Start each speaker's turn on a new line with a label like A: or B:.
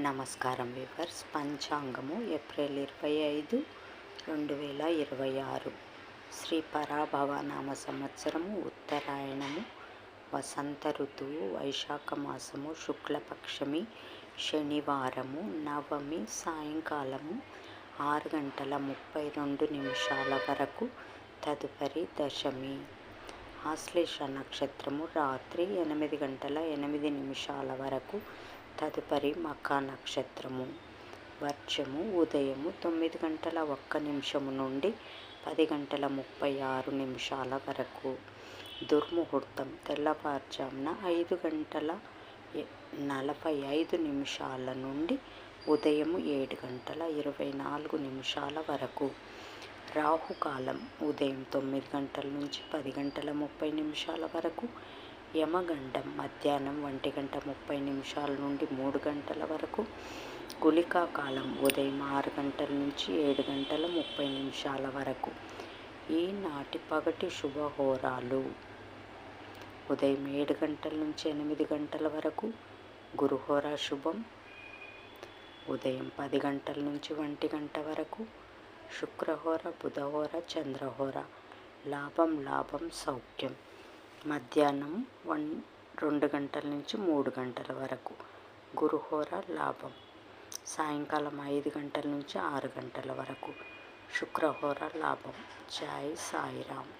A: నమస్కారం viewers. పంచాంగము April 25, 2026 Shri Parabhava నామ సంవత్సరము, ఉత్తరాయణము, వసంత ఋతువు, వైశాఖ మాసము, శుక్లపక్షమి, శనివారము, నవమి, సాయంకాలము 6:32 వరకు, తదుపరి దశమి. ఆశ్లేష నక్షత్రము రాత్రి 8:08 వరకు, తదుపరి మఖ నక్షత్రము. వర్షము ఉదయము 9:01 నుండి 10:36 వరకు. దుర్ముహూర్తం తెల్లవారుజామున 5:45 నుండి ఉదయం 7:24 వరకు. రాహుకాలం ఉదయం 9 నుంచి 10:30 వరకు. యమగండం మధ్యాహ్నం 1:30 నుండి 3 వరకు. గుళికా కాలం ఉదయం 6 నుంచి 7:30 వరకు. ఈనాటి పగటి శుభహోరాలు: ఉదయం 7 నుంచి 8 వరకు గురుహోర శుభం. ఉదయం 10 నుంచి 1 వరకు శుక్రహోర, బుధహోర, చంద్రహోర. లాభం సౌఖ్యం. మధ్యాహ్నం 2 నుంచి 3 వరకు గురుహోర లాభం. సాయంకాలం 5 నుంచి 6 వరకు శుక్రహోర లాభం. జై సాయిరామ్.